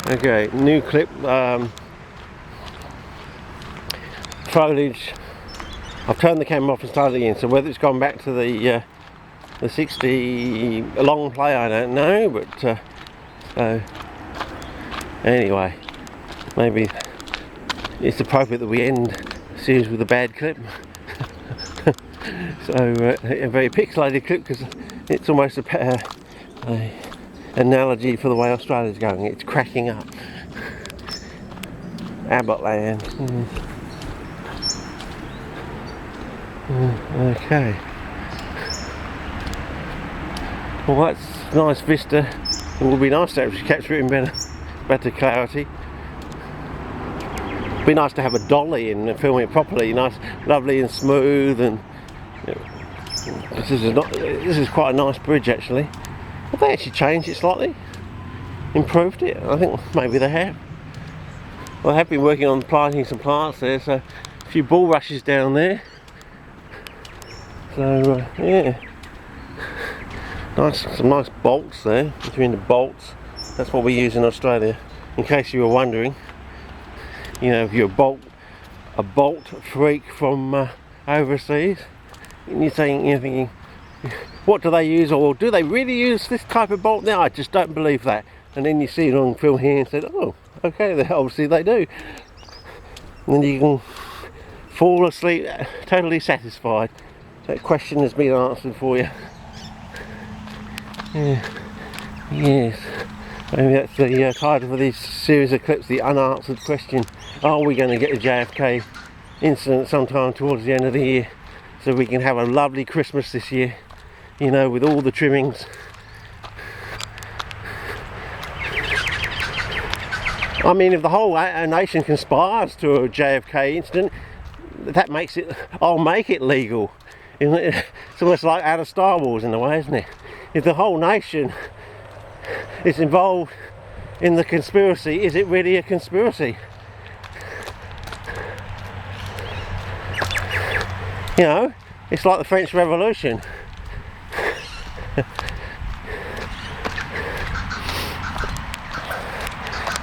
Okay, new clip. Foliage. I've turned the camera off and started again, so whether it's gone back to the 60 long play, I don't know, but so anyway, maybe it's appropriate that we end the series with a bad clip. So a very pixelated clip, because it's almost a analogy for the way Australia's going. It's cracking up. Abbott-land. Okay. Well, that's a nice vista. It would be nice to actually capture it in better clarity. It'd be nice to have a dolly and film it properly, nice, lovely and smooth. And you know, this is quite a nice bridge actually. Have they actually changed it slightly? Improved it? I think maybe they have. Well, I have been working on planting some plants there, so a few bulrushes down there. So yeah, some nice bolts there between the bolts. That's what we use in Australia. In case you were wondering, you know, if you're a bolt freak from overseas, and you're thinking, what do they use, or do they really use this type of bolt now? I just don't believe that. And then you see it on film here and say, oh, okay, obviously they do. And then you can fall asleep totally satisfied. That question has been answered for you. Yeah. Yes. Maybe that's the title for this series of clips, the unanswered question. Are we going to get a JFK incident sometime towards the end of the year, so we can have a lovely Christmas this year, you know, with all the trimmings? I mean, if the whole nation conspires to a JFK incident, that makes it, I'll make it legal. It's almost like out of Star Wars in a way, isn't it? If the whole nation is involved in the conspiracy, is it really a conspiracy? You know, it's like the French Revolution.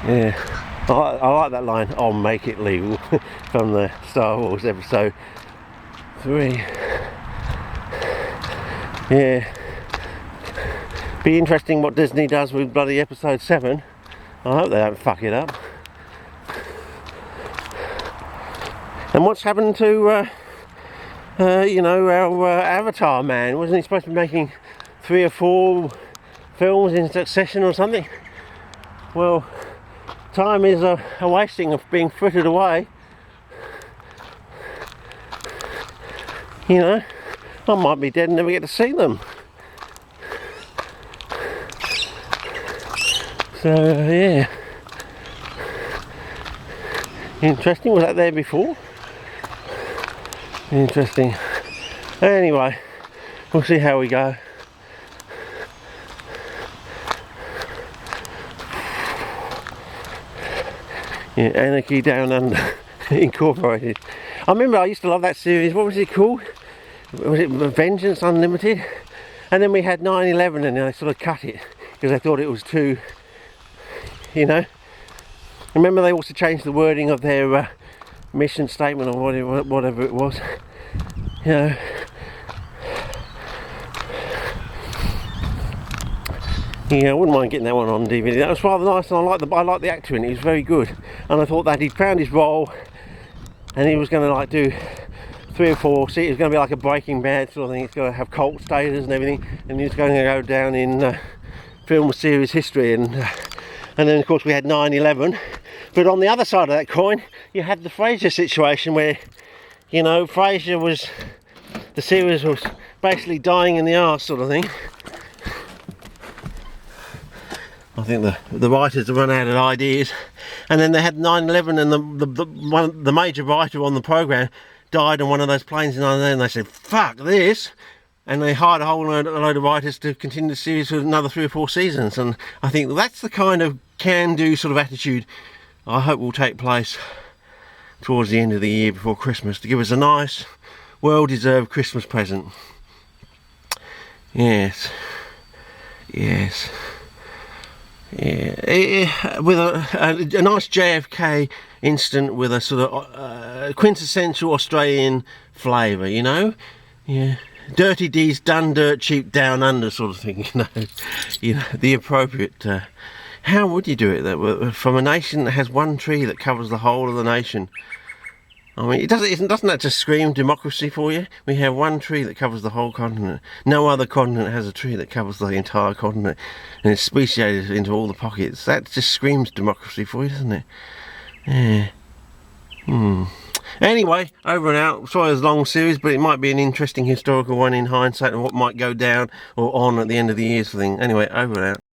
Yeah, I like that line, I'll make it legal, from the Star Wars episode 3. Yeah, be interesting what Disney does with bloody episode 7. I hope they don't fuck it up. And what's happened to you know, our Avatar man? Wasn't he supposed to be making 3 or 4 films in succession or something? Well, time is a wasting of being frittered away. You know, I might be dead and never get to see them. So yeah, interesting. Was that there before? Interesting. Anyway, we'll see how we go. Yeah, Anarchy Down Under Incorporated. I remember I used to love that series. What was it called? Was it Vengeance Unlimited? And then we had 9/11 and they sort of cut it because they thought it was too, you know. Remember they also changed the wording of their mission statement or whatever it was. You know. Yeah, I wouldn't mind getting that one on DVD. That was rather nice, and I liked the actor in it. He was very good, and I thought that he'd found his role, and he was going to like do 3 or 4. See, it was going to be like a Breaking Bad sort of thing. It's going to have cult status and everything, and he was going to go down in film series history. And then of course we had 9/11. But on the other side of that coin, you had the Frasier situation where, you know, the series was basically dying in the arse sort of thing. I think the writers have run out of ideas, and then they had 9/11, and the major writer on the program died on one of those planes in 9/11, and they said, fuck this, and they hired a whole load of writers to continue the series for another 3 or 4 seasons. And I think that's the kind of can-do sort of attitude I hope will take place towards the end of the year before Christmas, to give us a nice, well-deserved Christmas present. Yes. Yeah, with a nice JFK incident with a sort of quintessential Australian flavour, you know. Yeah, dirty deeds done dirt cheap down under sort of thing, you know. You know, the appropriate. How would you do it though, from a nation that has one tree that covers the whole of the nation? I mean, doesn't that just scream democracy for you? We have one tree that covers the whole continent. No other continent has a tree that covers the entire continent, and it's speciated into all the pockets. That just screams democracy for you, doesn't it? Yeah. Anyway, over and out. Sorry it's a long series, but it might be an interesting historical one in hindsight and what might go down or on at the end of the year sort of thing. Anyway, over and out.